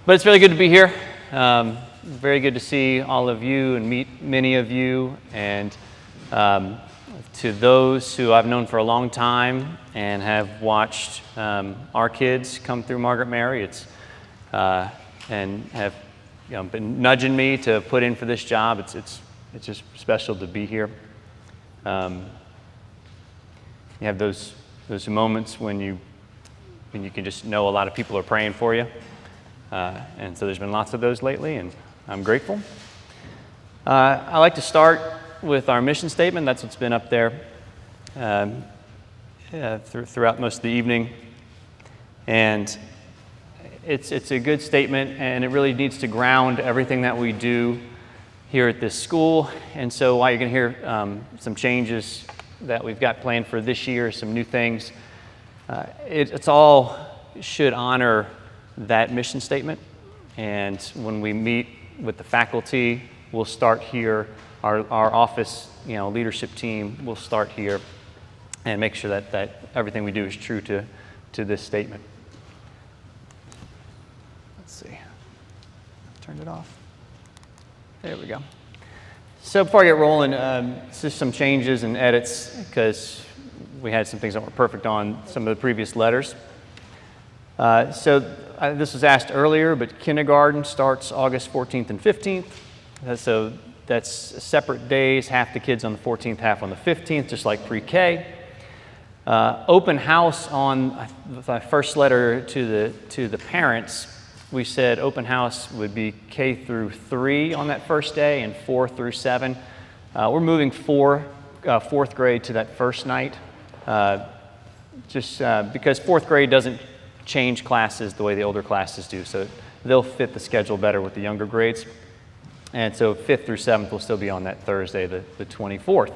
But it's really good to be here. Very good to see all of you and meet many of you. And to those who I've known for a long time and have watched our kids come through Margaret Mary, and have been nudging me to put in for this job. It's just special to be here. You have those moments when you can just know a lot of people are praying for you. And so there's been lots of those lately, and I'm grateful. I like to start with our mission statement. That's what's been up there throughout most of the evening. And it's a good statement, and it really needs to ground everything that we do here at this school. And so while you're going to hear some changes that we've got planned for this year, some new things, it's all should honor that mission statement. And when we meet with the faculty, we'll start here. Our office, leadership team will start here and make sure that everything we do is true to this statement. Let's see. Turned it off. There we go. So before I get rolling, just some changes and edits because we had some things that weren't perfect on some of the previous letters. This was asked earlier, but kindergarten starts August 14th and 15th. So that's separate days, half the kids on the 14th, half on the 15th, just like pre-K. Open house on my first letter to the parents, we said open house would be K through 3 on that first day and 4 through 7. We're moving fourth grade to that first night, because fourth grade doesn't change classes the way the older classes do, so they'll fit the schedule better with the younger grades. And so 5th through 7th will still be on that Thursday, the 24th. A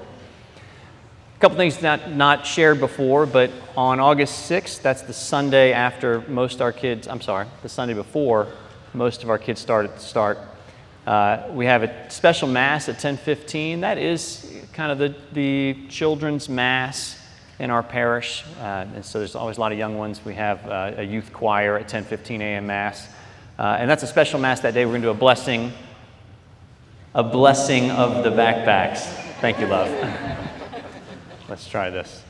couple things not shared before, but on August 6th, that's the Sunday after the Sunday before most of our kids start, we have a special mass at 10:15. That is kind of the children's mass in our parish, and so there's always a lot of young ones. We have a youth choir at 10:15 a.m. mass, and that's a special mass that day. We're going to do a blessing of the backpacks. Thank you, love. Let's try this.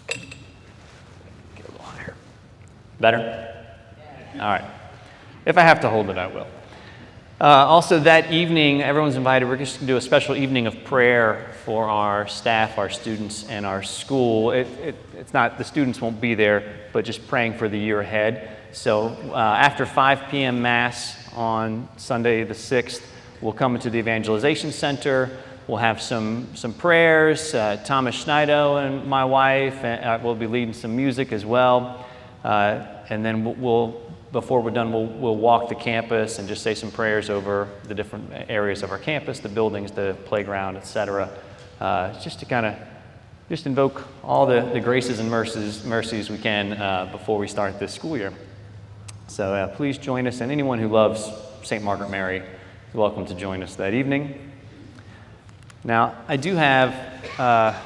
Get a little higher. Better? All right. If I have to hold it, I will. Also that evening, everyone's invited. We're just going to do a special evening of prayer for our staff, our students, and our school. It's not, the students won't be there, but just praying for the year ahead. So after 5 p.m. Mass on Sunday the 6th, we'll come into the Evangelization Center. We'll have some prayers. Thomas Schneider and my wife will be leading some music as well. And then before we're done, we'll walk the campus and just say some prayers over the different areas of our campus, the buildings, the playground, etc. Just to just invoke all the graces and mercies we can before we start this school year. So please join us, and anyone who loves St. Margaret Mary is welcome to join us that evening. Now, I do have a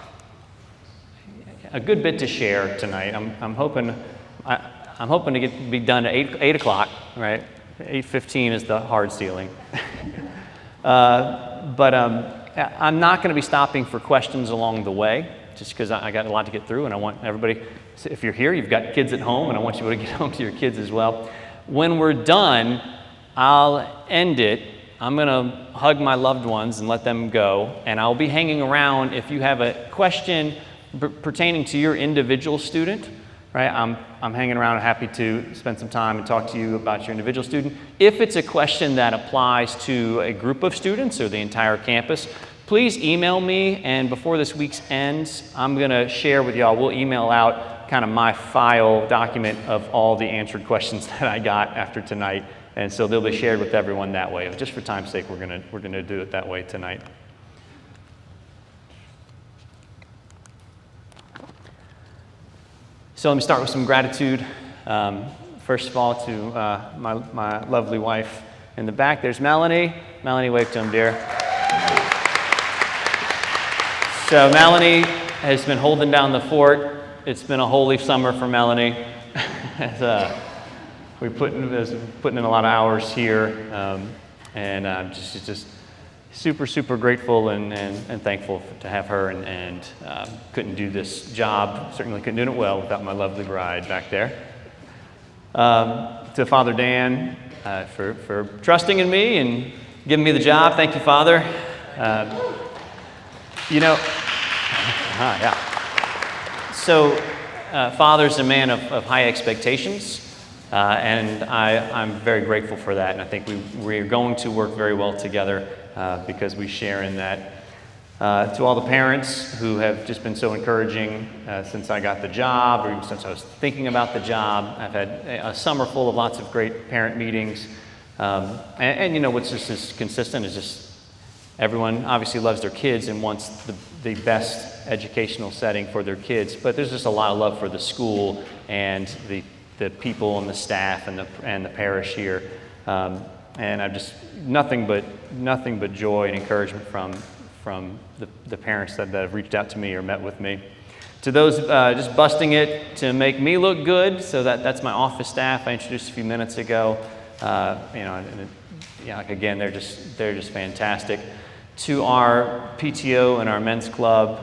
good bit to share tonight. I'm hoping to be done at 8 o'clock, right? 8:15 is the hard ceiling. But I'm not going to be stopping for questions along the way, just because I got a lot to get through, and I want everybody, if you're here, you've got kids at home, and I want you to get home to your kids as well. When we're done, I'll end it. I'm going to hug my loved ones and let them go, and I'll be hanging around if you have a question pertaining to your individual student. Right, I'm hanging around and happy to spend some time and talk to you about your individual student. If it's a question that applies to a group of students or the entire campus, please email me, and before this week's ends, I'm going to share with y'all, we'll email out kind of my file document of all the answered questions that I got after tonight, and so they'll be shared with everyone that way. Just for time's sake, we're going to do it that way tonight. So let me start with some gratitude. First of all, to my lovely wife in the back. There's Melanie. Melanie, wave to him, dear. So Melanie has been holding down the fort. It's been a holy summer for Melanie. we putting in a lot of hours here, and I'm just super grateful and thankful to have her, and couldn't do this job, certainly couldn't do it well without my lovely bride back there. To Father Dan for trusting in me and giving me the job. Thank you, Father. Yeah. So, Father's a man of high expectations, and I'm very grateful for that. And I think we're going to work very well together because we share in that. To all the parents who have just been so encouraging since I got the job, or even since I was thinking about the job, I've had a summer full of lots of great parent meetings. And what's just as consistent is just everyone obviously loves their kids and wants the best educational setting for their kids, but there's just a lot of love for the school and the people and the staff and the parish here. And I've just nothing but joy and encouragement from the parents that have reached out to me or met with me. To those just busting it to make me look good, so that's my office staff I introduced a few minutes ago. Again, they're just fantastic. To our PTO and our men's club,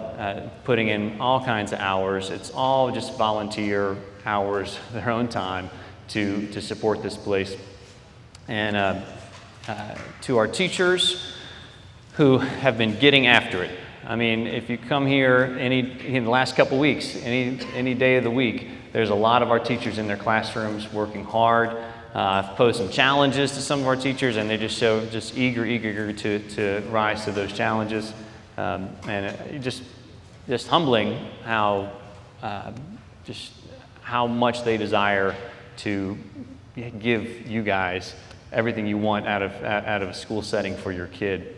putting in all kinds of hours. It's all just volunteer hours, their own time to support this place. And to our teachers who have been getting after it. I mean, if you come here in the last couple weeks, any day of the week, there's a lot of our teachers in their classrooms working hard. I've posed some challenges to some of our teachers, and they're just eager to rise to those challenges. And just humbling how much they desire to give you guys everything you want out of a school setting for your kid.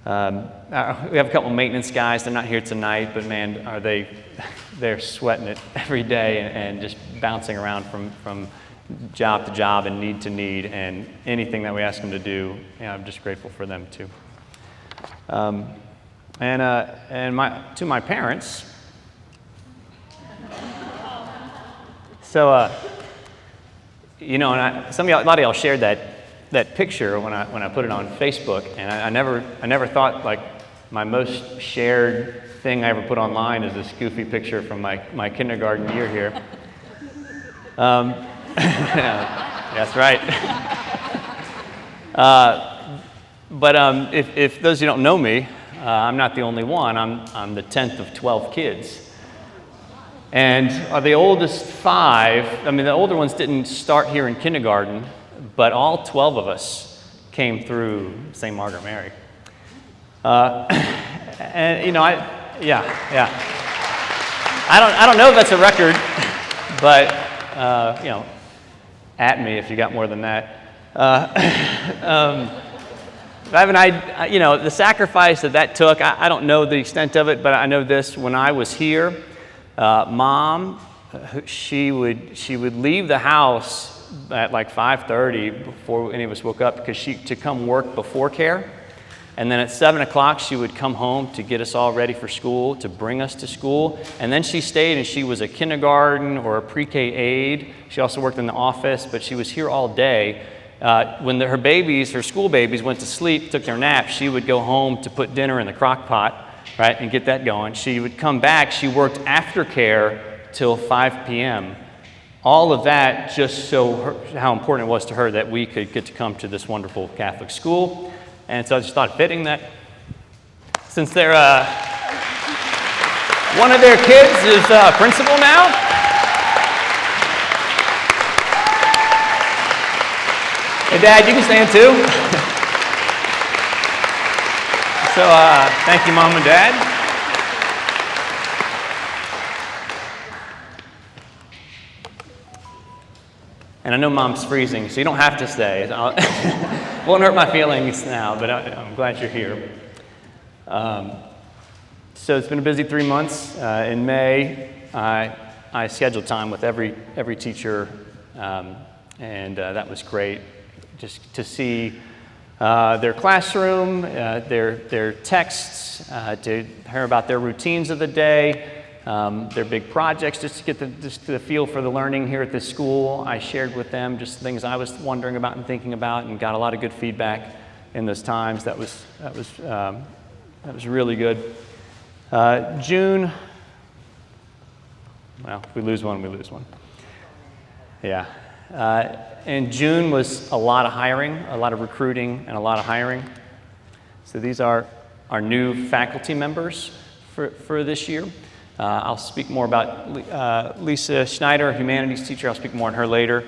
We have a couple maintenance guys. They're not here tonight, but man, they're sweating it every day and just bouncing around from job to job and need to need, and anything that we ask them to do, I'm just grateful for them too. To my parents. So, a lot of y'all shared that picture when I put it on Facebook, and I never thought like my most shared thing I ever put online is this goofy picture from my kindergarten year here. That's right. But if those of you don't know me, I'm not the only one. I'm the 10th of 12 kids. And the oldest 5, the older ones didn't start here in kindergarten, but all 12 of us came through St. Margaret Mary. And I don't know if that's a record, but at me if you got more than that. The sacrifice that took, I don't know the extent of it, but I know this: when I was here, Mom, she would leave the house at like 5:30 before any of us woke up to come work before care. And then at 7 o'clock, she would come home to get us all ready for school, to bring us to school. And then she stayed, and she was a kindergarten or a pre-K aide. She also worked in the office, but she was here all day. When her school babies went to sleep, took their nap, she would go home to put dinner in the crock pot, right, and get that going. She would come back. She worked aftercare till 5 p.m. All of that just how important it was to her that we could get to come to this wonderful Catholic school. And so I just thought fitting that since they're one of their kids is principal now. Hey, Dad, you can stand too. So thank you, Mom and Dad. And I know Mom's freezing, so you don't have to stay. Won't hurt my feelings now, but I'm glad you're here. So it's been a busy 3 months. In May, I scheduled time with every teacher, and that was great. Just to see their classroom, their texts, to hear about their routines of the day, their big projects, just to get the feel for the learning here at this school. I shared with them just things I was wondering about and thinking about, and got a lot of good feedback in those times. That was really good. June. Well, if we lose one, we lose one. Yeah. And June was a lot of hiring, a lot of recruiting, and a lot of hiring. So these are our new faculty members for this year. I'll speak more about Lisa Schneider, humanities teacher. I'll speak more on her later.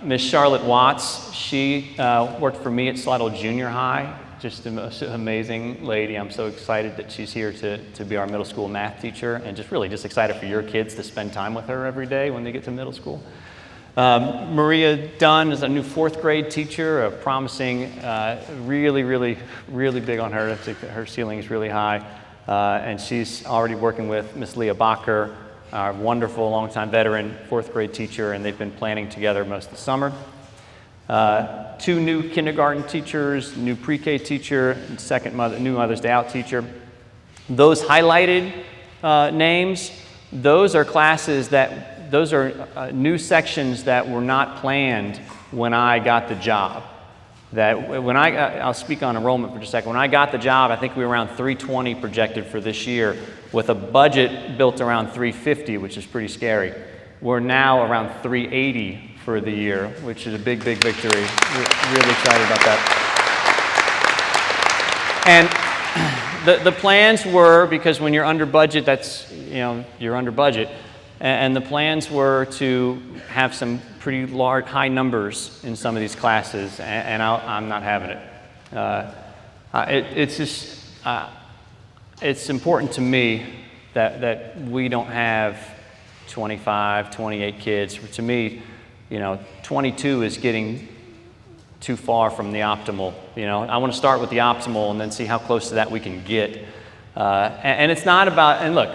Miss Charlotte Watts, she worked for me at Slidell Junior High. Just the most amazing lady. I'm so excited that she's here to be our middle school math teacher, and just excited for your kids to spend time with her every day when they get to middle school. Maria Dunn is a new 4th grade teacher, promising, really big on her. I think that her ceiling is really high. And she's already working with Miss Leah Bacher, our wonderful longtime veteran 4th grade teacher, and they've been planning together most of the summer. 2 new kindergarten teachers, new pre-K teacher, and new Mother's Day Out teacher. Those highlighted names, those are new sections that were not planned when I got the job. I'll speak on enrollment for just a second. When I got the job, I think we were around 320 projected for this year, with a budget built around 350, which is pretty scary. We're now around 380 for the year, which is a big victory. We're really excited about that. And the plans were, because when you're under budget, you're under budget. And the plans were to have some pretty high numbers in some of these classes, and I'm not having it. It's important to me that we don't have 25, 28 kids. To me, 22 is getting too far from the optimal. I want to start with the optimal and then see how close to that we can get. And it's not about, and look,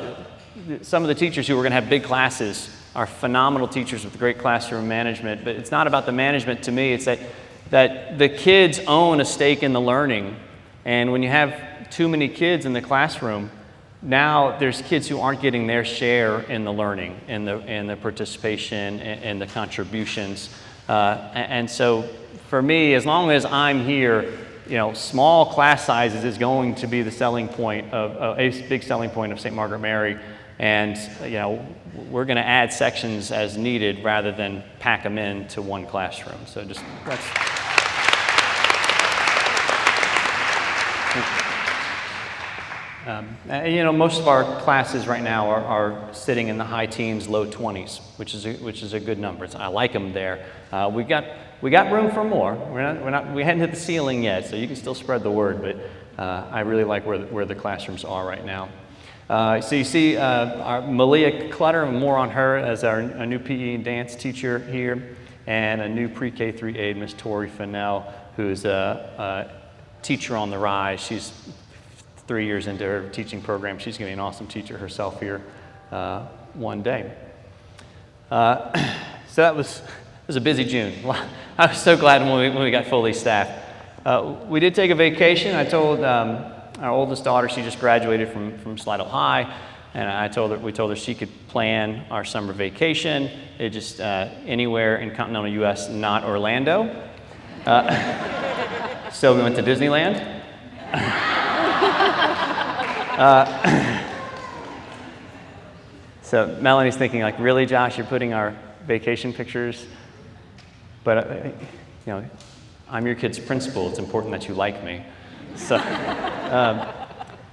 some of the teachers who are going to have big classes are phenomenal teachers with great classroom management, but it's not about the management to me. It's that the kids own a stake in the learning, and when you have too many kids in the classroom, now there's kids who aren't getting their share in the learning, in the participation, and the contributions. And so for me, as long as I'm here, small class sizes is going to be the selling point of a big selling point of St. Margaret Mary. And we're going to add sections as needed rather than pack them into one classroom. So that's. Most of our classes right now are sitting in the high teens, low 20s, which is a good number. I like them there. We got room for more. We hadn't hit the ceiling yet, so you can still spread the word. But I really like where the classrooms are right now. So you see our Malia Clutter, more on her as a new PE and dance teacher here, and a new pre-K 3A, Miss Tori Fennell, who's a teacher on the rise. She's 3 years into her teaching program. She's going to be an awesome teacher herself here one day. So it was a busy June. I was so glad when we got fully staffed. We did take a vacation. I told our oldest daughter, she just graduated from Slidell High, and we told her she could plan our summer vacation. It just anywhere in continental U.S., not Orlando. So we went to Disneyland. So Melanie's thinking, like, really, Josh, you're putting our vacation pictures? But I'm your kid's principal. It's important that you like me. So,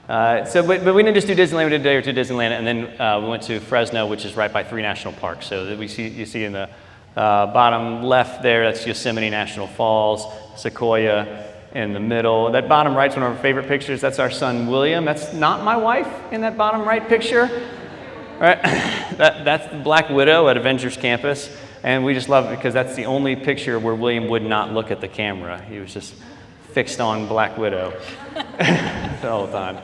but we didn't just do Disneyland. We did a day or two Disneyland, and then we went to Fresno, which is right by 3 national parks. So that you see in the bottom left there, that's Yosemite National Falls, Sequoia in the middle. That bottom right's one of our favorite pictures. That's our son William. That's not my wife in that bottom right picture. Right? That's the Black Widow at Avengers Campus, and we just love it because that's the only picture where William would not look at the camera. He was just fixed on Black Widow the whole time.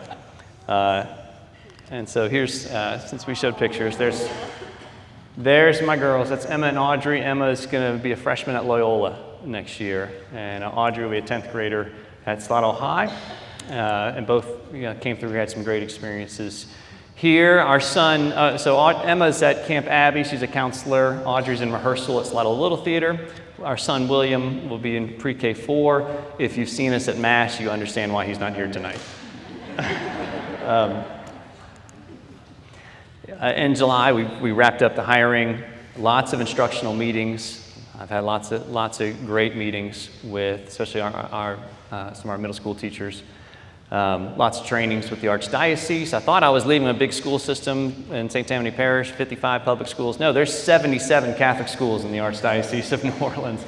And so here's, since we showed pictures, there's my girls. That's Emma and Audrey. Emma is going to be a freshman at Loyola next year, and Audrey will be a 10th grader at Slidell High. And both came through, had some great experiences Here, our son, Emma's at Camp Abbey. She's a counselor. Audrey's in rehearsal at Slidell Little Theater. Our son, William, will be in pre-K 4. If you've seen us at MASH, you understand why he's not here tonight. In July, we wrapped up the hiring. Lots of instructional meetings. I've had lots of great meetings with, especially some of our middle school teachers. Lots of trainings with the Archdiocese. I thought I was leaving a big school system in St. Tammany Parish, 55 public schools. No, there's 77 Catholic schools in the Archdiocese of New Orleans.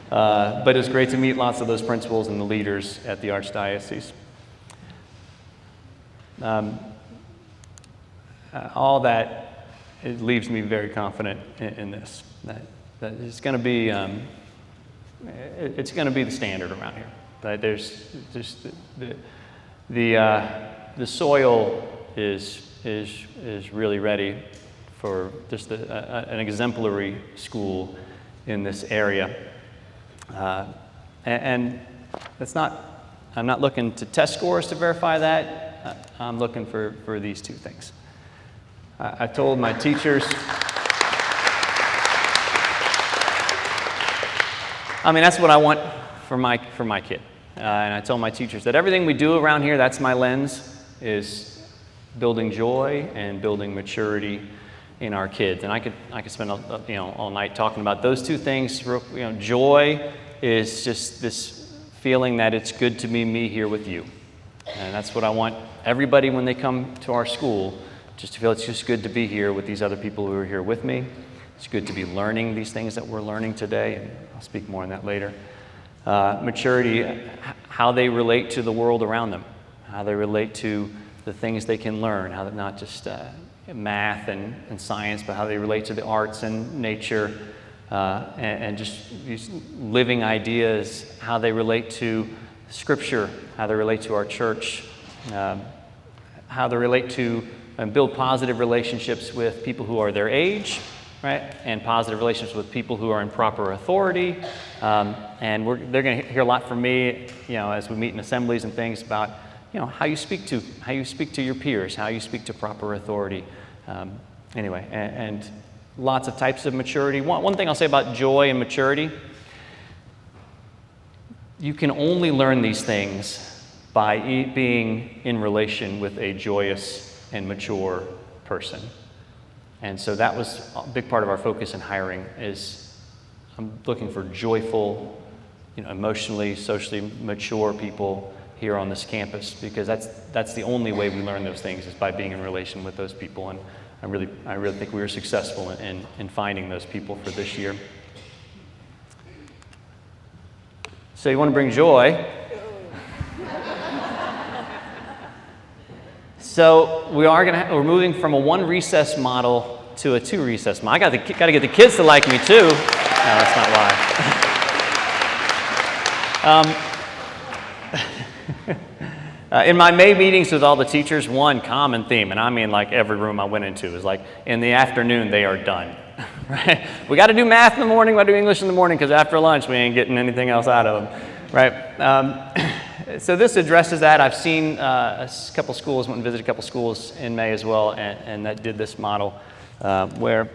But it was great to meet lots of those principals and the leaders at the Archdiocese. All that, it leaves me very confident in this. That it's going to be, it's going to be the standard around here. That there's just the soil is really ready for just an exemplary school in this area, and it's not. I'm not looking to test scores to verify that. I'm looking for these two things. I told my teachers. I mean, that's what I want for my kid. And I told my teachers that everything we do around here, that's my lens, is building joy and building maturity in our kids. And I could spend all night talking about those two things. Joy is just this feeling that it's good to be me here with you. And that's what I want everybody when they come to our school, just to feel it's just good to be here with these other people who are here with me. It's good to be learning these things that we're learning today, and I'll speak more on that later. Maturity, how they relate to the world around them, how they relate to the things they can learn, how they're not just math and science, but how they relate to the arts and nature, and just these living ideas, how they relate to Scripture, how they relate to our church, how they relate to and build positive relationships with people who are their age, right? And positive relationships with people who are in proper authority. And they're going to hear a lot from me, as we meet in assemblies and things about, how you speak to your peers, how you speak to proper authority. Anyway, and lots of types of maturity. One thing I'll say about joy and maturity, you can only learn these things by being in relation with a joyous and mature person. And so that was a big part of our focus in hiring is I'm looking for joyful, emotionally, socially mature people here on this campus, because that's the only way we learn those things is by being in relation with those people. And I really think we were successful in finding those people for this year. So you want to bring joy. So we're moving from a 1 recess model to a 2 recess model. I got to get the kids to like me too. No, that's not why. In my May meetings with all the teachers, one common theme, and I mean like every room I went into, is like in the afternoon they are done. Right? We got to do math in the morning, we got to do English in the morning, because after lunch we ain't getting anything else out of them. Right? So this addresses that. I've seen a couple schools, went and visited a couple schools in May as well, and that did this model where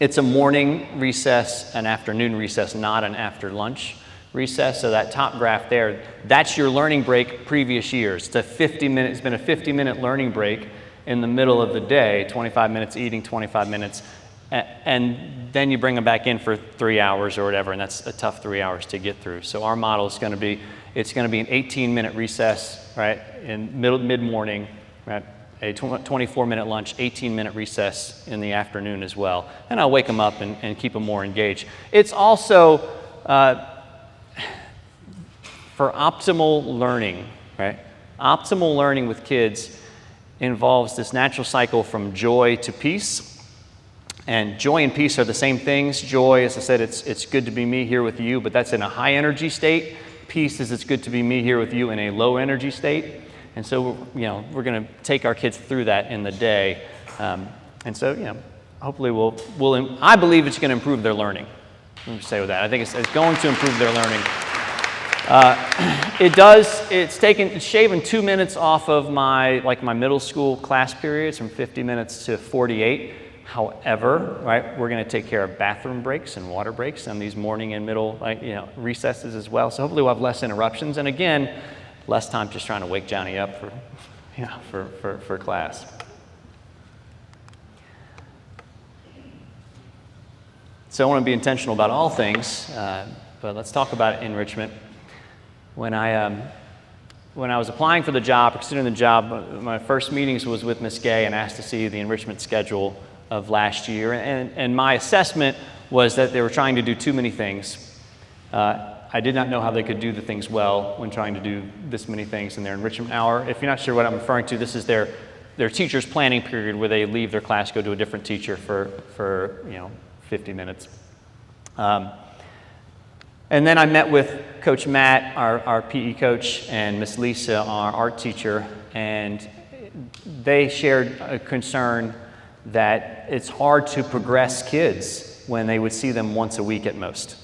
it's a morning recess, an afternoon recess, not an after lunch recess. So that top graph there, that's your learning break previous years. It's been a 50-minute learning break in the middle of the day, 25 minutes eating, 25 minutes, and then you bring them back in for 3 hours or whatever, and that's a tough 3 hours to get through. So our model is going to be, it's going to be an 18-minute recess, right, in mid-morning, right, a 24-minute lunch, 18-minute recess in the afternoon as well. And I'll wake them up and keep them more engaged. It's also for optimal learning, right? Optimal learning with kids involves this natural cycle from joy to peace. And joy and peace are the same things. Joy, as I said, it's good to be me here with you, but that's in a high energy state. Peace is it's good to be me here with you in a low energy state. And so, we're going to take our kids through that in the day. And so, hopefully I believe it's going to improve their learning. Let me say with that. I think it's going to improve their learning. It's shaving 2 minutes off of my middle school class periods from 50 minutes to 48. However, right, we're going to take care of bathroom breaks and water breaks and these morning and middle recesses as well. So hopefully we'll have less interruptions. And again, less time just trying to wake Johnny up for class. So I want to be intentional about all things, but let's talk about enrichment. When I was applying for the job, considering the job, my first meetings was with Miss Gay and asked to see the enrichment schedule of last year. And my assessment was that they were trying to do too many things. I did not know how they could do the things well when trying to do this many things in their enrichment hour. If you're not sure what I'm referring to, this is their teacher's planning period where they leave their class, go to a different teacher for 50 minutes. And then I met with Coach Matt, our PE coach, and Miss Lisa, our art teacher, and they shared a concern that it's hard to progress kids when they would see them once a week at most.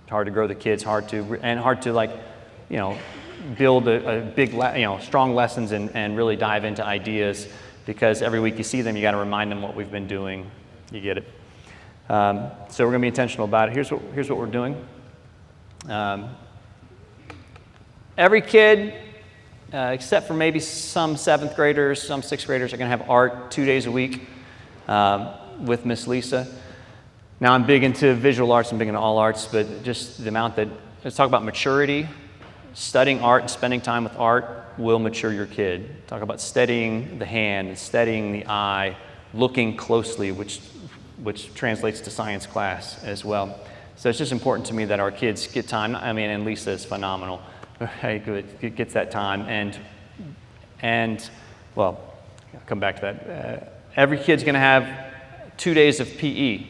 It's hard to grow the kids, hard to build a big, strong lessons and really dive into ideas, because every week you see them, you got to remind them what we've been doing. You get it. So we're going to be intentional about it. Here's what we're doing. Every kid, except for maybe some 7th graders, some 6th graders, are going to have art 2 days a week with Miss Lisa. Now, I'm big into visual arts, I'm big into all arts, but just the amount let's talk about maturity. Studying art and spending time with art will mature your kid. Talk about steadying the hand, steadying the eye, looking closely, which translates to science class as well. So it's just important to me that our kids get time. And Lisa is phenomenal. Right? Gets that time. And I'll come back to that. Every kid's going to have 2 days of PE,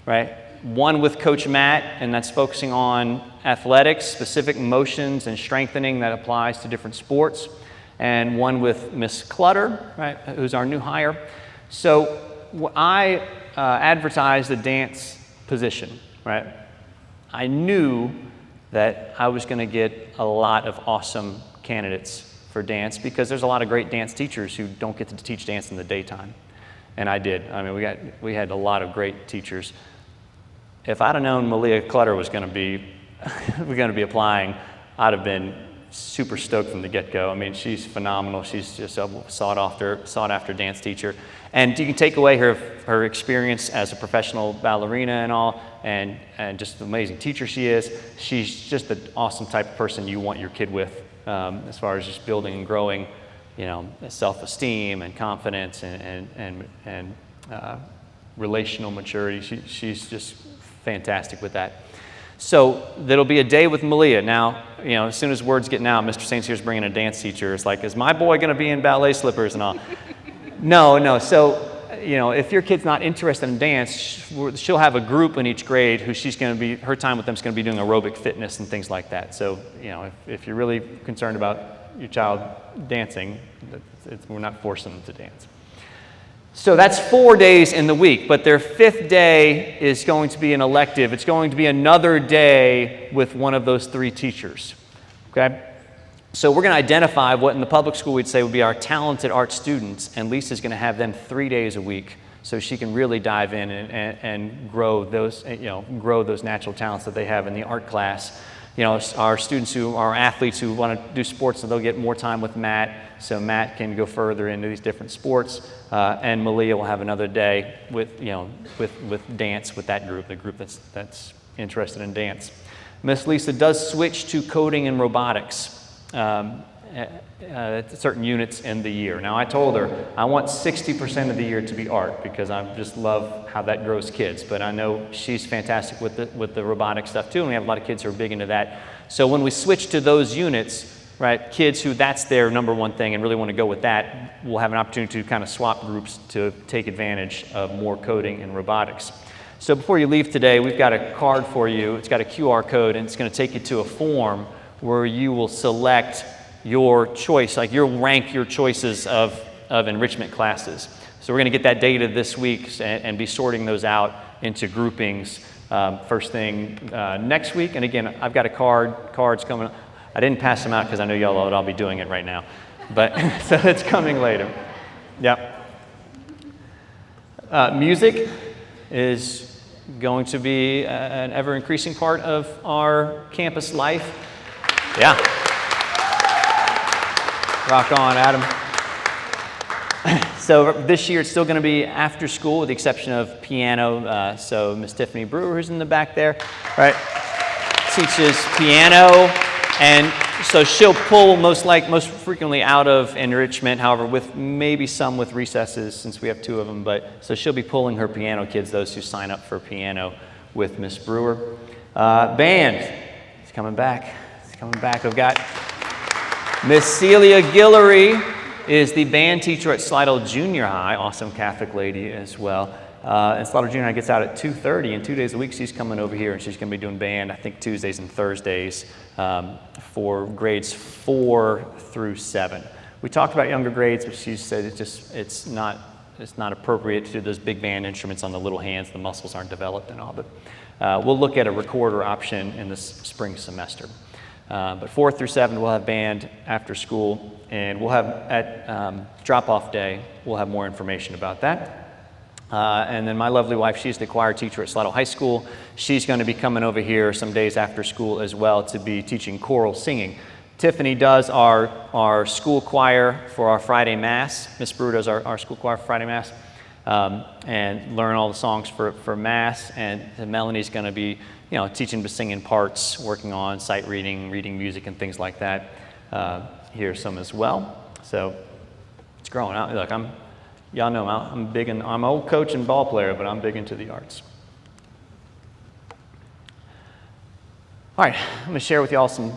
right? One with Coach Matt, and that's focusing on athletics, specific motions and strengthening that applies to different sports. And one with Miss Clutter, right, who's our new hire. So I advertised the dance position, right? I knew that I was going to get a lot of awesome candidates for dance because there's a lot of great dance teachers who don't get to teach dance in the daytime. And I did. We had a lot of great teachers. If I'd have known Malia Clutter was going to be applying, I'd have been super stoked from the get-go. She's phenomenal. She's just a sought after dance teacher. And you can take away her experience as a professional ballerina and all, and just an amazing teacher she is. She's just an awesome type of person you want your kid with, as far as just building and growing, self-esteem and confidence and relational maturity. She's just fantastic with that. So there'll be a day with Malia. Now, as soon as word's getting out, Mr. St. Cyr's bringing a dance teacher. It's like, is my boy going to be in ballet slippers and all? No. So, if your kid's not interested in dance, she'll have a group in each grade who her time with them is going to be doing aerobic fitness and things like that. So, if you're really concerned about your child dancing, we're not forcing them to dance. So that's 4 days in the week, but their 5th day is going to be an elective. It's going to be another day with one of those 3 teachers, okay? So we're going to identify what in the public school we'd say would be our talented art students, and Lisa's going to have them 3 days a week so she can really dive in and grow those natural talents that they have in the art class. Our students our athletes who want to do sports, so they'll get more time with Matt, so Matt can go further into these different sports, and Malia will have another day with dance with that group, the group that's interested in dance. Miss Lisa does switch to coding and robotics. Certain units in the year. Now I told her I want 60% of the year to be art because I just love how that grows kids, but I know she's fantastic with the robotic stuff too, and we have a lot of kids who are big into that. So when we switch to those units, right, kids who that's their number one thing and really want to go with that, we'll have an opportunity to kind of swap groups to take advantage of more coding and robotics. So before you leave today, we've got a card for you. It's got a QR code, and it's going to take you to a form where you will select your choice, you'll rank your choices of enrichment classes. So we're going to get that data this week and be sorting those out into groupings first thing next week. And again, I've got cards coming I didn't pass them out because I know y'all would all be doing it right now. But so it's coming later. Yep. Music is going to be an ever-increasing part of our campus life. Yeah. Rock on, Adam. So this year it's still going to be after school with the exception of piano. So Miss Tiffany Brewer, who's in the back there, right, teaches piano. And so she'll pull most frequently out of enrichment, however, with maybe some with recesses since we have 2 of them. But so she'll be pulling her piano kids, those who sign up for piano with Miss Brewer. Band is coming back. It's coming back. I've got Miss Celia Guillory is the band teacher at Slidell Junior High, awesome Catholic lady as well. And Slaughter Junior High gets out at 2:30, and 2 days a week she's coming over here, and she's going to be doing band, I think, Tuesdays and Thursdays for grades 4 through 7. We talked about younger grades, but she said it's not appropriate to do those big band instruments on the little hands. The muscles aren't developed and all. But we'll look at a recorder option in this spring semester. But 4 through 7, we'll have band after school, and we'll have at drop-off day, we'll have more information about that. And then my lovely wife, she's the choir teacher at Slidell High School. She's going to be coming over here some days after school as well to be teaching choral singing. Tiffany does our school choir for our Friday Mass. Miss Brewer does our school choir for Friday Mass, and learn all the songs for Mass. And Melanie's going to be, teaching to singing parts, working on sight reading, reading music, and things like that here some as well. So it's growing out. Look, y'all know I'm big I'm an old coach and ball player, but I'm big into the arts. All right, I'm going to share with y'all some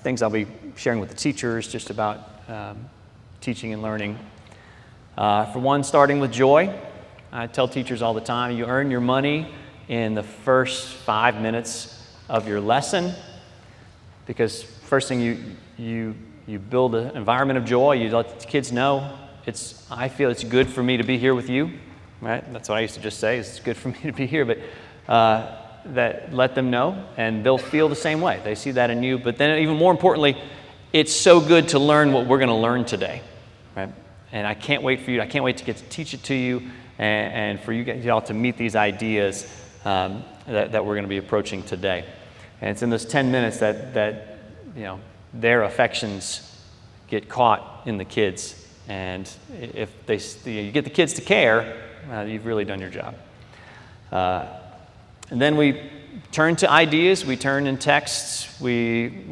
things I'll be sharing with the teachers just about teaching and learning. For one, starting with joy. I tell teachers all the time, you earn your money in the first 5 minutes of your lesson, because first thing you build an environment of joy. You let the kids know I feel it's good for me to be here with you, right? That's what I used to just say, it's good for me to be here, but that let them know, and they'll feel the same way. They see that in you, but then even more importantly, it's so good to learn what we're going to learn today, right? And I can't wait to get to teach it to you, and for you all to meet these ideas that we're going to be approaching today. And it's in those 10 minutes that their affections get caught in the kids. And if you get the kids to care, you've really done your job. And then we turn to ideas, we turn in texts, we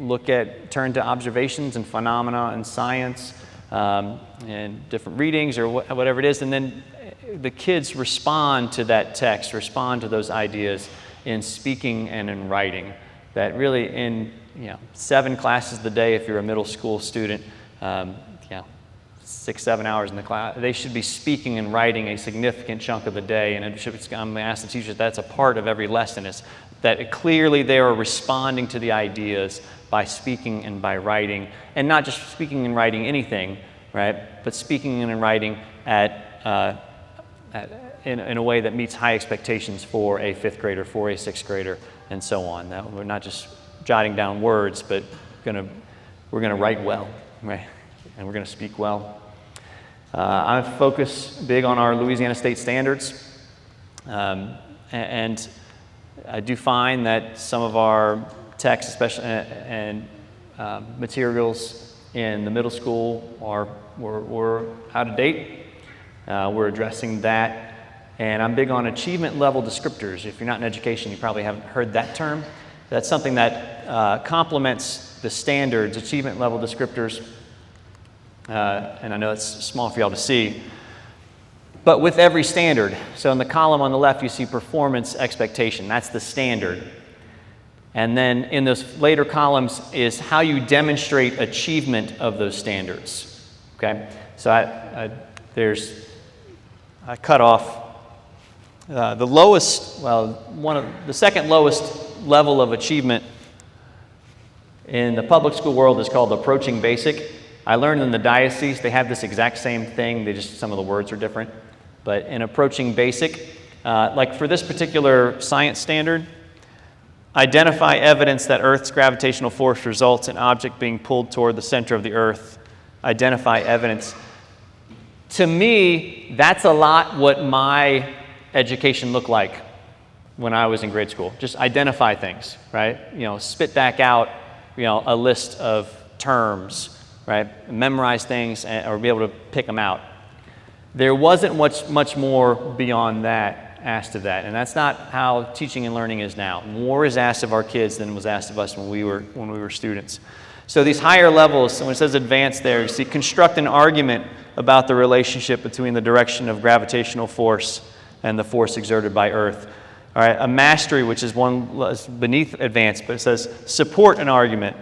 turn to observations and phenomena and science, and different readings or whatever it is, and then the kids respond to that text, respond to those ideas in speaking and in writing. That really in 7 classes a day, if you're a middle school student, 6-7 hours in the class, they should be speaking and writing a significant chunk of the day. And I'm going to ask the teachers, that's a part of every lesson, is that clearly they are responding to the ideas by speaking and by writing, and not just speaking and writing anything, right? But speaking and writing in a way that meets high expectations for a 5th grader, for a 6th grader, and so on. That we're not just jotting down words, but we're going to write well, right? And we're going to speak well. I focus big on our Louisiana State standards, and I do find that some of our texts, especially and materials in the middle school were out of date. We're addressing that, and I'm big on achievement level descriptors. If you're not in education, you probably haven't heard that term. That's something that complements the standards, achievement level descriptors. And I know it's small for y'all to see, but with every standard. So in the column on the left, you see performance expectation. That's the standard. And then in those later columns is how you demonstrate achievement of those standards. Okay? So I cut off the lowest, the second lowest level of achievement in the public school world is called approaching basic. I learned in the diocese they have this exact same thing, some of the words are different. But in approaching basic, like for this particular science standard, Identify evidence that Earth's gravitational force results in object being pulled toward the center of the Earth. Identify evidence. To me, that's a lot what my education looked like when I was in grade school. Just identify things, right? Spit back out, a list of terms, right? Memorize things or be able to pick them out. There wasn't much more beyond that asked of that, and that's not how teaching and learning is now. More is asked of our kids than was asked of us when we were students. So these higher levels, when it says advanced there, you see construct an argument about the relationship between the direction of gravitational force and the force exerted by Earth. All right, a mastery, which is one beneath advanced, but it says support an argument,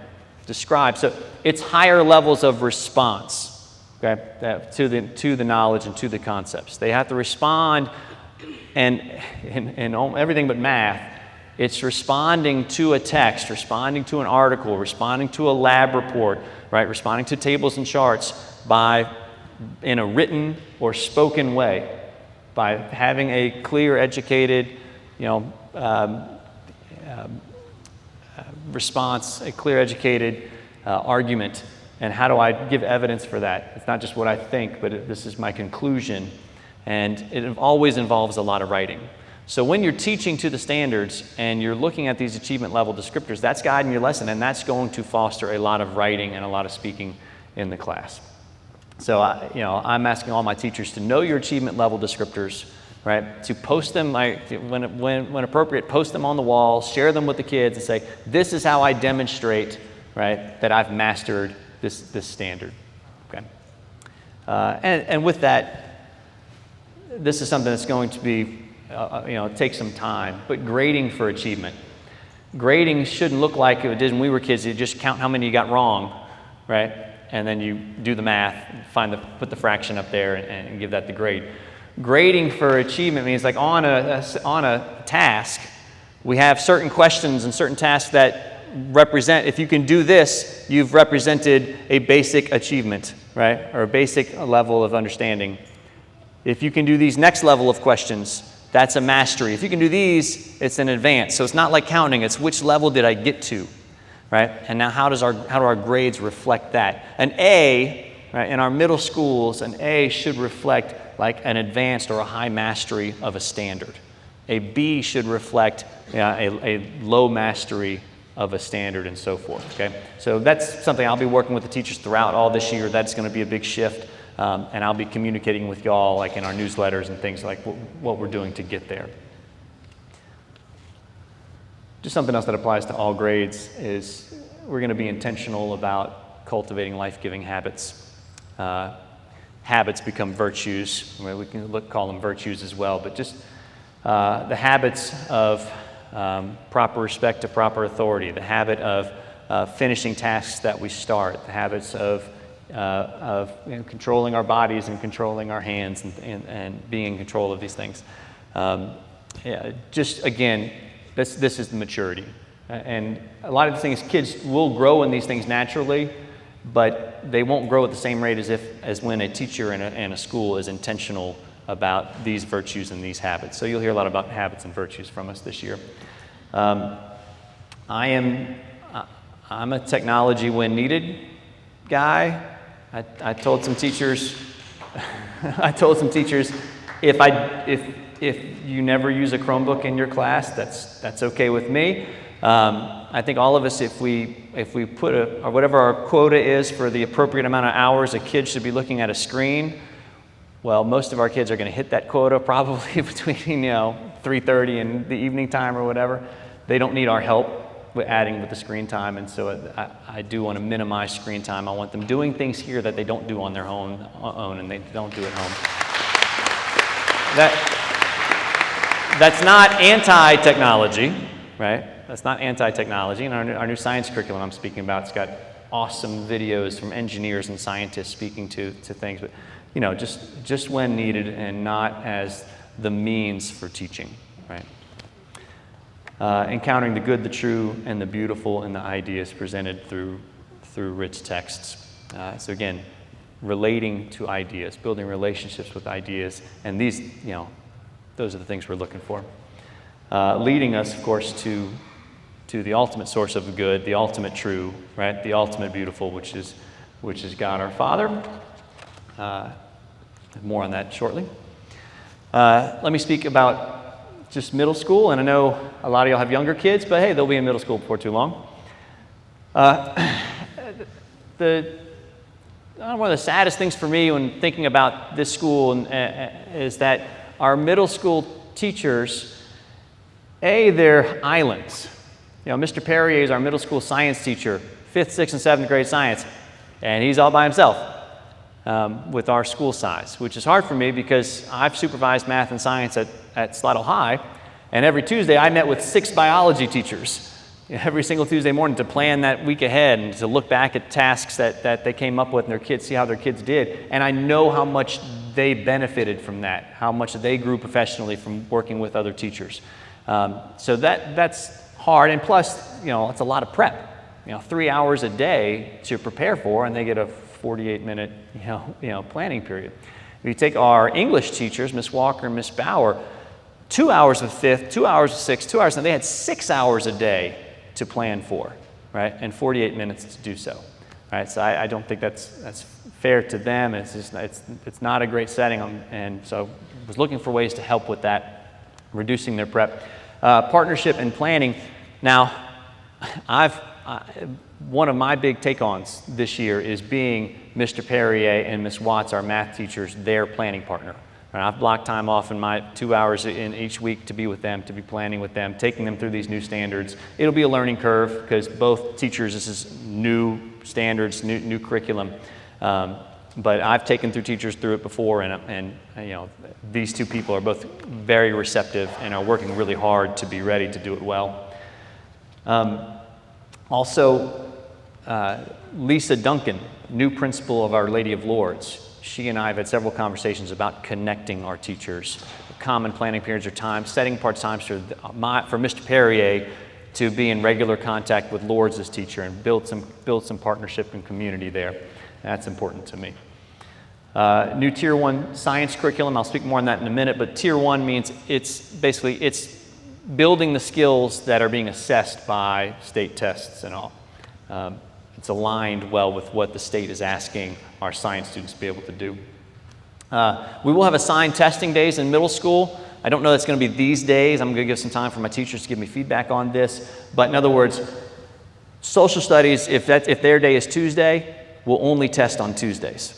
describe. So it's higher levels of response, okay, to the knowledge and to the concepts. They have to respond, and everything but math, it's responding to a text, responding to an article, responding to a lab report, right? Responding to tables and charts in a written or spoken way, by having a clear, educated, response, a clear, educated argument. And how do I give evidence for that? It's not just what I think, but this is my conclusion. And it always involves a lot of writing. So when you're teaching to the standards and you're looking at these achievement level descriptors, that's guiding your lesson, and that's going to foster a lot of writing and a lot of speaking in the class. So I'm asking all my teachers to know your achievement level descriptors, right? To post them, when appropriate, post them on the wall, share them with the kids, and say, this is how I demonstrate, right, that I've mastered this standard. Okay. And with that, this is something that's going to be, take some time, but grading for achievement. Grading shouldn't look like it did when we were kids. You just count how many you got wrong, right? And then you do the math, put the fraction up there, and give that the grade. Grading for achievement means, like on a task, we have certain questions and certain tasks that represent, if you can do this, you've represented a basic achievement, right? Or a basic level of understanding. If you can do these next level of questions, that's a mastery. If you can do these, it's an advance. So it's not like counting, it's which level did I get to, right? And now how do our grades reflect that? An A, right, in our middle schools, an A should reflect like an advanced or a high mastery of a standard. A B should reflect a low mastery of a standard, and so forth, okay? So that's something I'll be working with the teachers throughout all this year. That's going to be a big shift. And I'll be communicating with y'all, like in our newsletters and things, like what we're doing to get there. Just something else that applies to all grades is we're going to be intentional about cultivating life-giving habits. Habits become virtues. We can call them virtues as well, but just the habits of proper respect to proper authority, the habit of finishing tasks that we start, the habits of controlling our bodies and controlling our hands and being in control of these things. Just again, this is the maturity. And a lot of the things, kids will grow in these things naturally, but they won't grow at the same rate as when a teacher in a school is intentional about these virtues and these habits. So you'll hear a lot about habits and virtues from us this year. I'm a technology when needed guy. I told some teachers, if you never use a Chromebook in your class, that's okay with me. I think all of us, if we put or whatever our quota is for the appropriate amount of hours a kid should be looking at a screen, well, most of our kids are going to hit that quota probably between 3:30 and the evening time or whatever. They don't need our help with adding with the screen time, and so I do want to minimize screen time. I want them doing things here that they don't do on their own and they don't do at home. That's not anti-technology, right? That's not anti-technology. And our new science curriculum I'm speaking about, it's got awesome videos from engineers and scientists speaking to things, but just when needed and not as the means for teaching, right? Encountering the good, the true, and the beautiful in the ideas presented through rich texts. So again, relating to ideas, building relationships with ideas, and these, those are the things we're looking for. Leading us, of course, to to the ultimate source of the good, the ultimate true, right? The ultimate beautiful, which is God our Father. More on that shortly. Let me speak about just middle school, and I know a lot of y'all have younger kids, but hey, they'll be in middle school before too long. One of the saddest things for me when thinking about this school is that our middle school teachers, they're islands. You know, Mr. Perrier is our middle school science teacher, 5th, 6th, and 7th grade science, and he's all by himself with our school size, which is hard for me because I've supervised math and science at Slidell High, and every Tuesday I met with 6 biology teachers every single Tuesday morning to plan that week ahead and to look back at tasks that they came up with and their kids, see how their kids did. And I know how much they benefited from that, how much they grew professionally from working with other teachers. So that's hard. And plus, you know, it's a lot of prep. You know, 3 hours a day to prepare for, and they get a 48-minute, planning period. If you take our English teachers, Miss Walker and Miss Bauer, 2 hours with 5th, 2 hours with 6th, 2 hours, and they had 6 hours a day to plan for, right? And 48 minutes to do so, right? So I don't think that's fair to them. It's just it's not a great setting, and so I was looking for ways to help with that, reducing their prep, partnership and planning. Now, one of my big take-ons this year is being Mr. Perrier and Miss Watts, our math teachers, their planning partner. And I've blocked time off in my 2 hours in each week to be with them, to be planning with them, taking them through these new standards. It'll be a learning curve because both teachers, this is new standards, new curriculum. But I've taken teachers through it before, and these two people are both very receptive and are working really hard to be ready to do it well. Also, Lisa Duncan, new principal of Our Lady of Lourdes. She and I have had several conversations about connecting our teachers, common planning periods or time, setting apart times for Mr. Perrier to be in regular contact with Lourdes as teacher and build some partnership and community there. That's important to me. New Tier 1 science curriculum. I'll speak more on that in a minute, but Tier 1 means it's building the skills that are being assessed by state tests and all. It's aligned well with what the state is asking our science students to be able to do. We will have assigned testing days in middle school. I don't know that's going to be these days. I'm going to give some time for my teachers to give me feedback on this. But in other words, social studies, if their day is Tuesday, will only test on Tuesdays.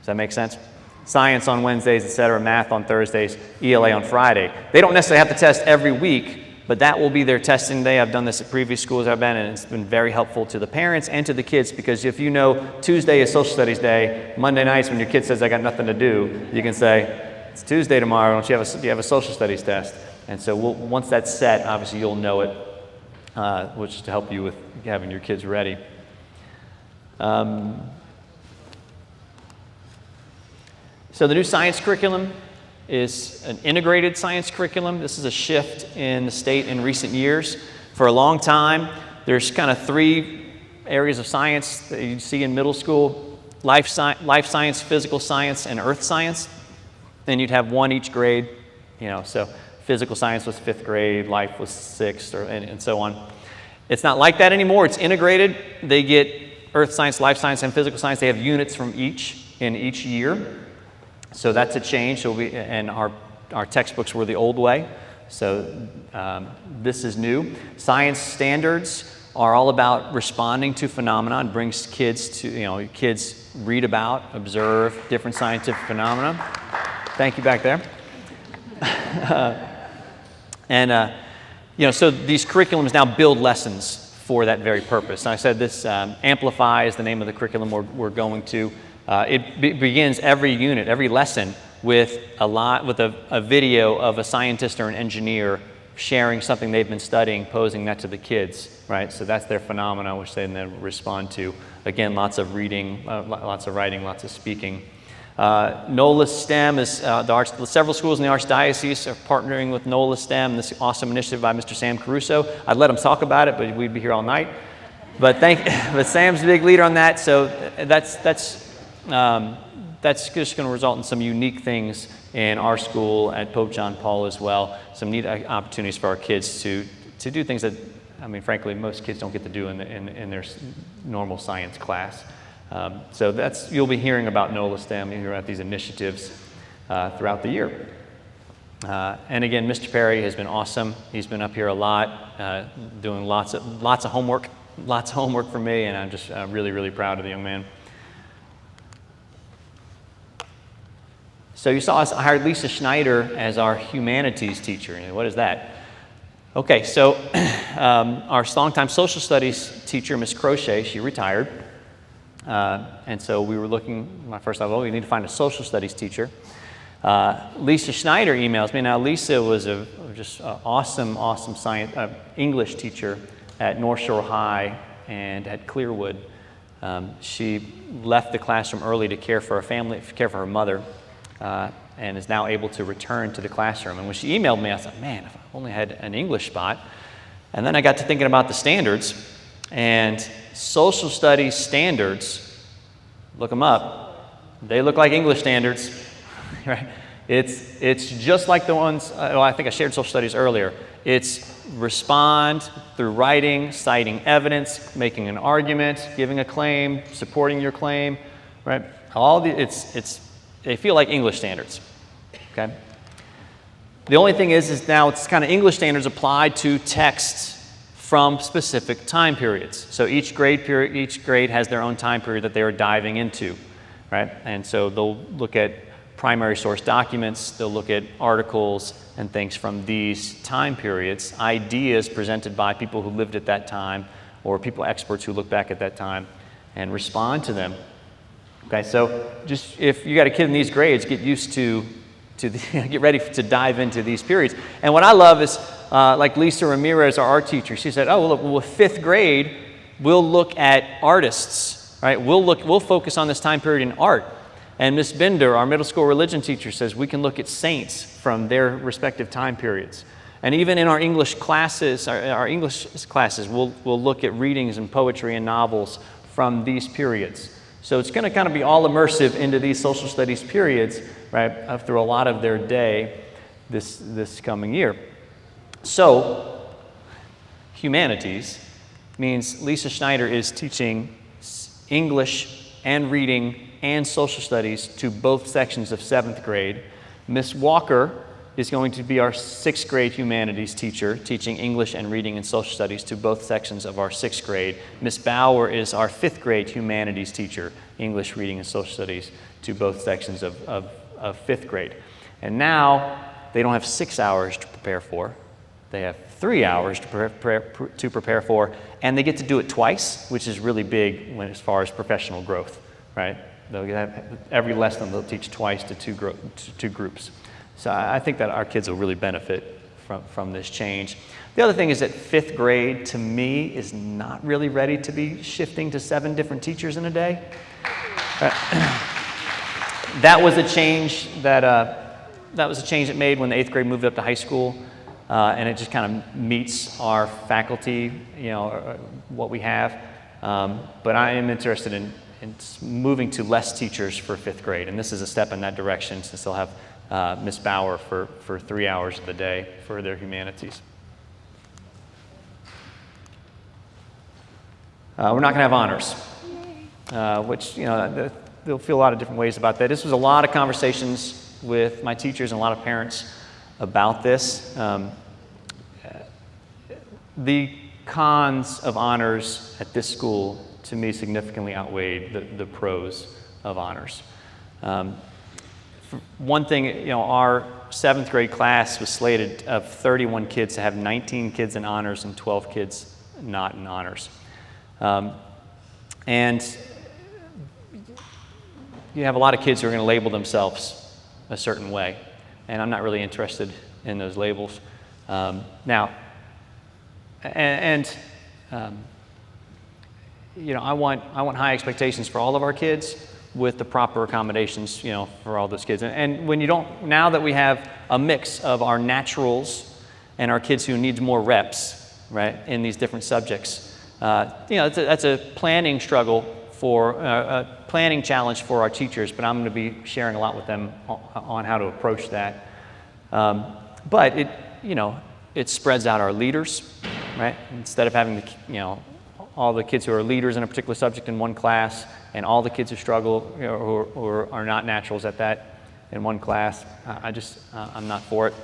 Does that make sense? Science on Wednesdays, etc., math on Thursdays, ELA on Friday. They don't necessarily have to test every week, but that will be their testing day. I've done this at previous schools I've been in, and it's been very helpful to the parents and to the kids, because if you know Tuesday is social studies day, Monday nights when your kid says, I got nothing to do, you can say, it's Tuesday tomorrow, don't you have a social studies test? And so once that's set, obviously you'll know it, which is to help you with having your kids ready. So the new science curriculum is an integrated science curriculum. This is a shift in the state in recent years. For a long time, there's kind of 3 areas of science that you see in middle school: life science, physical science, and earth science. Then you'd have one each grade, so physical science was 5th grade, life was 6th, and so on. It's not like that anymore. It's integrated. They get earth science, life science, and physical science. They have units from each in each year. So that's a change. And our textbooks were the old way. So this is new. Science standards are all about responding to phenomena and brings kids to, kids read about, observe different scientific phenomena. Thank you back there. So these curriculums now build lessons for that very purpose. And I said this, Amplify is the name of the curriculum we're going to. It begins every unit, every lesson with a video of a scientist or an engineer sharing something they've been studying, posing that to the kids, right? So that's their phenomena, which they then respond to. Again, lots of reading, lots of writing, lots of speaking. NOLA STEM is several schools in the Archdiocese are partnering with NOLA STEM, this awesome initiative by Mr. Sam Caruso. I'd let him talk about it, but we'd be here all night. But Sam's a big leader on that, so that's just going to result in some unique things in our school at Pope John Paul as well. Some neat opportunities for our kids to do things that, I mean, frankly, most kids don't get to do in their normal science class. So you'll be hearing about NOLA STEM, you'll hear about these initiatives throughout the year. And again, Mr. Perry has been awesome. He's been up here a lot, doing lots of homework for me, and I'm just really, really proud of the young man. So you saw us hired Lisa Schneider as our humanities teacher. What is that? Okay, so our longtime social studies teacher, Miss Crochet, she retired. And so we were looking, my first thought, well, we need to find a social studies teacher. Lisa Schneider emails me. Now, Lisa was just an awesome science English teacher at North Shore High and at Clearwood. She left the classroom early to care for her mother, and is now able to return to the classroom. And when she emailed me, I thought, man, if I only had an English spot. And then I got to thinking about the standards, and social studies standards, look them up, they look like English standards, right? It's just like the ones, I think I shared social studies earlier. It's respond through writing, citing evidence, making an argument, giving a claim, supporting your claim, right? They feel like English standards, okay? The only thing is now it's kind of English standards applied to texts from specific time periods. So each grade has their own time period that they are diving into, right? And so they'll look at primary source documents, they'll look at articles and things from these time periods, ideas presented by people who lived at that time or experts who look back at that time and respond to them. Okay, so just if you got a kid in these grades, get used to get ready to dive into these periods. And what I love is, like Lisa Ramirez, our art teacher, she said, oh, well, with fifth grade, we'll look at artists, right? We'll focus on this time period in art. And Miss Bender, our middle school religion teacher, says we can look at saints from their respective time periods. And even in our English classes, we'll look at readings and poetry and novels from these periods. So it's going to kind of be all immersive into these social studies periods, right, through a lot of their day this coming year. So humanities means Lisa Schneider is teaching English and reading and social studies to both sections of 7th grade. Miss Walker is going to be our 6th grade humanities teacher, teaching English and reading and social studies to both sections of our 6th grade. Miss Bauer is our 5th grade humanities teacher, English, reading, and social studies to both sections of 5th grade. And now they don't have 6 hours to prepare for. They have 3 hours to prepare for, and they get to do it twice, which is really big as far as professional growth, right? They'll have every lesson they'll teach twice to two groups. So I think that our kids will really benefit from this change. The other thing is that 5th grade, to me, is not really ready to be shifting to 7 different teachers in a day. That was a change that made when the 8th grade moved up to high school, and it just kind of meets our faculty, what we have. But I am interested in moving to less teachers for 5th grade, and this is a step in that direction since they'll have Miss Bauer for 3 hours of the day for their humanities. We're not going to have honors, which, they'll feel a lot of different ways about that. This was a lot of conversations with my teachers and a lot of parents about this. The cons of honors at this school, to me, significantly outweighed the pros of honors. One thing, our 7th grade class was slated of 31 kids to have 19 kids in honors and 12 kids not in honors. And you have a lot of kids who are going to label themselves a certain way, and I'm not really interested in those labels. I want high expectations for all of our kids, with the proper accommodations, for all those kids. And when now that we have a mix of our naturals and our kids who need more reps, right, in these different subjects, that's a planning struggle a planning challenge for our teachers, but I'm going to be sharing a lot with them on how to approach that. But it it spreads out our leaders, right? Instead of having all the kids who are leaders in a particular subject in one class and all the kids who struggle or are not naturals at that in one class, I'm not for it.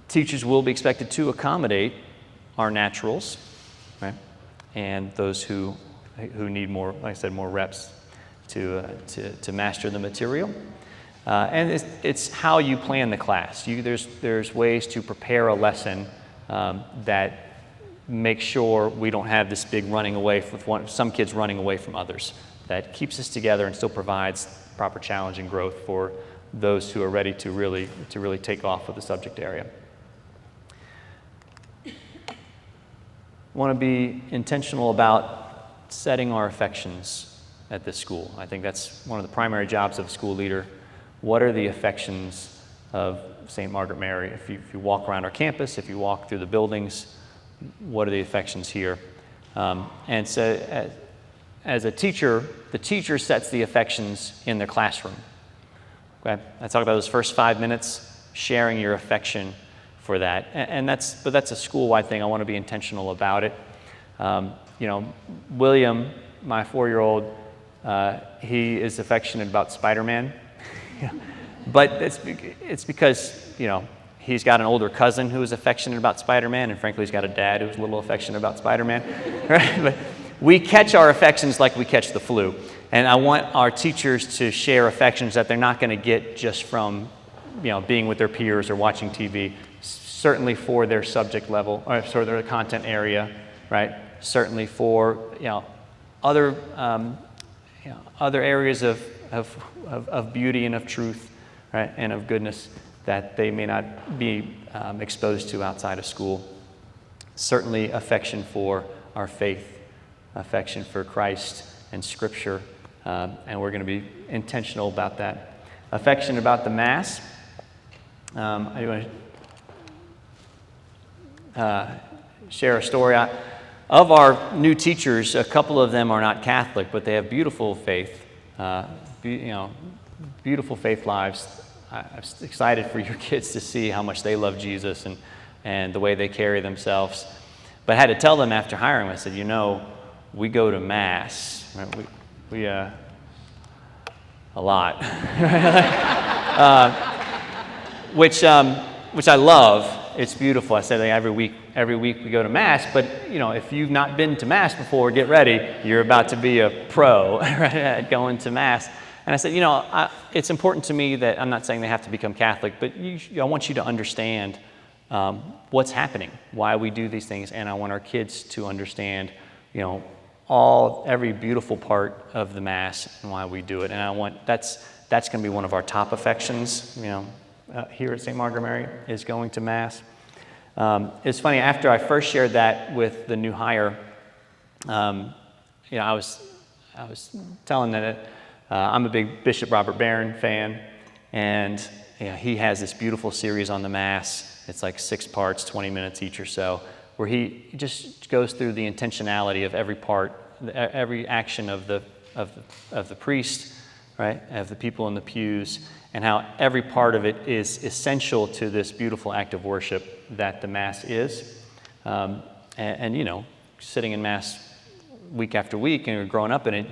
Teachers will be expected to accommodate our naturals, right? And those who need more, like I said, more reps to master the material. And it's how you plan the class. There's ways to prepare a lesson that make sure we don't have this big running away with some kids running away from others. That keeps us together and still provides proper challenge and growth for those who are ready to really take off with the subject area. Want to be intentional about setting our affections at this school. I think that's one of the primary jobs of a school leader. What are the affections of St. Margaret Mary? If you walk around our campus, if you walk through the buildings, what are the affections here? And so as a teacher, the teacher sets the affections in their classroom. Okay? I talk about those first 5 minutes, sharing your affection for that. But that's a school-wide thing. I want to be intentional about it. William, my 4-year-old, he is affectionate about Spider-Man. But it's because, he's got an older cousin who is affectionate about Spider-Man, and frankly, he's got a dad who's a little affectionate about Spider-Man. Right? But we catch our affections like we catch the flu. And I want our teachers to share affections that they're not going to get just from, being with their peers or watching TV. Certainly for their subject level, or for their content area, right? Certainly for, other areas of beauty and of truth, right? And of goodness that they may not be exposed to outside of school. Certainly affection for our faith, affection for Christ and Scripture, and we're going to be intentional about that. Affection about the Mass. I want to share a story. Of our new teachers, a couple of them are not Catholic, but they have beautiful faith, beautiful faith lives. I'm excited for your kids to see how much they love Jesus and the way they carry themselves. But I had to tell them after hiring them, I said, we go to Mass. Right? We a lot. Which I love. It's beautiful. I said every week we go to Mass, but if you've not been to Mass before, get ready. You're about to be a pro at going to Mass. And I said, it's important to me that I'm not saying they have to become Catholic, but I want you to understand what's happening, why we do these things, and I want our kids to understand, every beautiful part of the Mass and why we do it. And that's going to be one of our top affections, here at St. Margaret Mary, is going to Mass. It's funny, after I first shared that with the new hire, I was telling that I'm a big Bishop Robert Barron fan, and he has this beautiful series on the Mass. It's like 6 parts, 20 minutes each or so, where he just goes through the intentionality of every part, every action of the priest, right, of the people in the pews, and how every part of it is essential to this beautiful act of worship that the Mass is. Sitting in Mass week after week and you're growing up in it,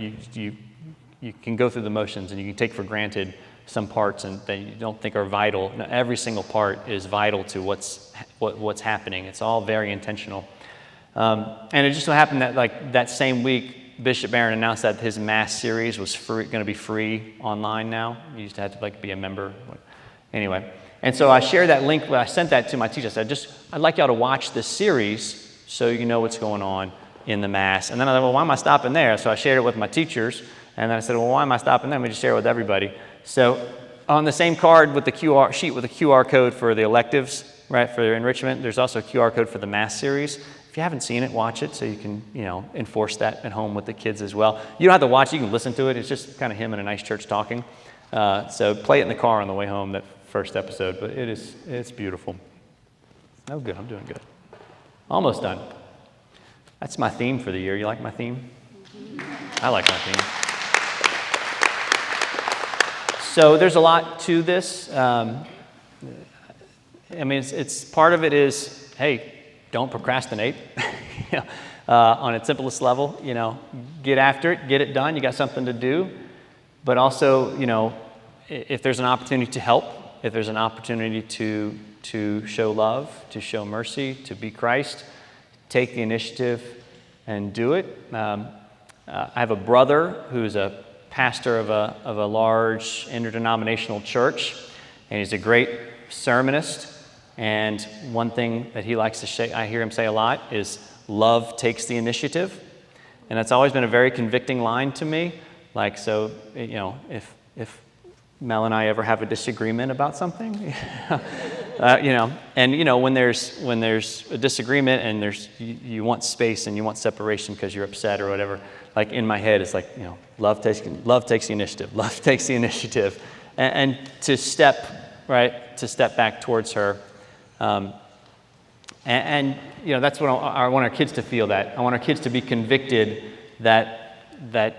you can go through the motions and you can take for granted some parts and that you don't think are vital. No, every single part is vital to what's happening. It's all very intentional. And it just so happened that that same week, Bishop Barron announced that his Mass series was going to be free online now. You used to have to be a member. Anyway, and so I shared that link. I sent that to my teacher. I said, I'd like y'all to watch this series so you know what's going on in the Mass. And then I thought, well, why am I stopping there? So I shared it with my teachers. And then I said, well, why am I stopping there? Let me just share it with everybody. So on the same card with the QR sheet with a QR code for the electives, right, for enrichment, there's also a QR code for the Mass series. If you haven't seen it, watch it so you can, enforce that at home with the kids as well. You don't have to watch it, you can listen to it. It's just kind of him in a nice church talking. So play it in the car on the way home, that first episode, but it's beautiful. Oh, good, I'm doing good. Almost done. That's my theme for the year. You like my theme? I like my theme. So there's a lot to this. I mean, it's part of it is, hey, don't procrastinate. You know, on its simplest level, get after it, get it done. You got something to do. But also, if there's an opportunity to help, if there's an opportunity to show love, to show mercy, to be Christ, take the initiative and do it. I have a brother who's a pastor of a large interdenominational church, and he's a great sermonist. And one thing that he likes to say, I hear him say a lot, is love takes the initiative. And that's always been a very convicting line to me. Like, so, if Mel and I ever have a disagreement about something, when there's a disagreement and you want space and you want separation because you're upset or whatever, like in my head it's like, love takes the initiative. Love takes the initiative, and to step back towards her. That's what I want our kids to feel. That I want our kids to be convicted that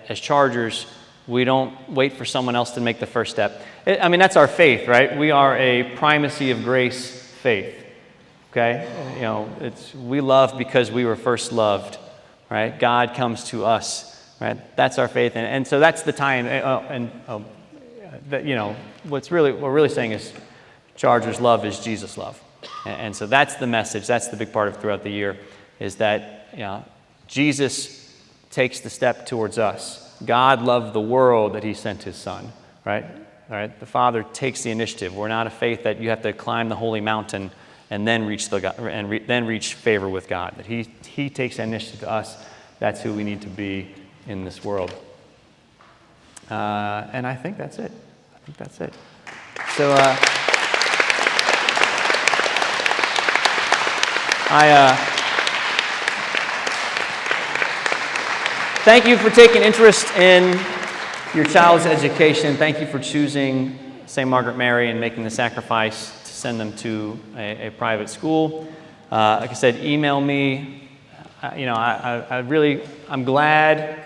as Chargers, we don't wait for someone else to make the first step. That's our faith, right? We are a primacy of grace faith. Okay, we love because we were first loved, right? God comes to us, right? That's our faith, and so that's the time. What we're really saying is, Chargers love is Jesus love. And so that's the message. That's the big part of throughout the year, is that Jesus takes the step towards us. God loved the world that he sent his son, right? All right. The Father takes the initiative. We're not a faith that you have to climb the holy mountain and then reach then reach favor with God. That he takes the initiative to us. That's who we need to be in this world. And I think that's it. So. Thank you for taking interest in your child's education. Thank you for choosing St. Margaret Mary and making the sacrifice to send them to a private school. Like I said, email me. I'm glad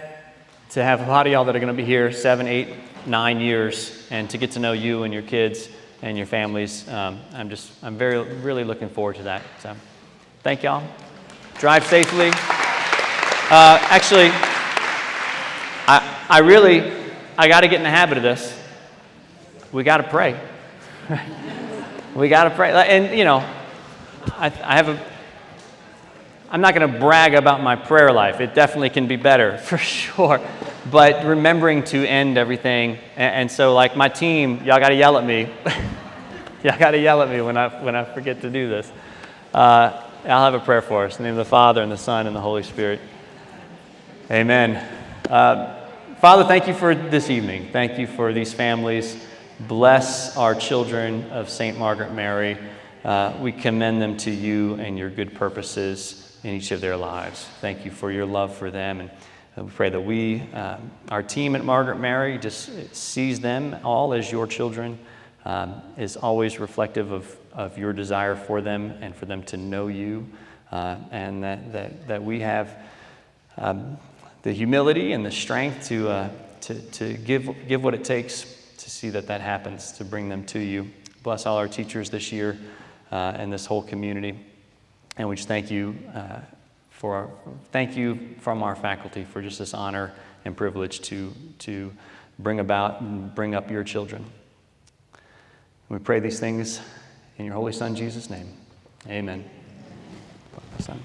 to have a lot of y'all that are going to be here 7, 8, 9 years, and to get to know you and your kids and your families. I'm really looking forward to that. So, thank y'all. Drive safely. Actually, I got to get in the habit of this. We got to pray. We got to pray. And, I'm not going to brag about my prayer life. It definitely can be better, for sure. But remembering to end everything. And so, like, my team, y'all got to yell at me. Y'all got to yell at me when I forget to do this. I'll have a prayer for us. In the name of the Father, and the Son, and the Holy Spirit. Amen. Father, thank you for this evening. Thank you for these families. Bless our children of St. Margaret Mary. We commend them to you and your good purposes in each of their lives. Thank you for your love for them. And we pray that our team at Margaret Mary just sees them all as your children, is always reflective of your desire for them and for them to know you, and that we have the humility and the strength to give what it takes to see that happens, to bring them to you. Bless all our teachers this year and this whole community. And we just thank you from our faculty for just this honor and privilege to bring about and bring up your children. We pray these things in your holy Son, Jesus' name. Amen. All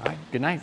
right, good night.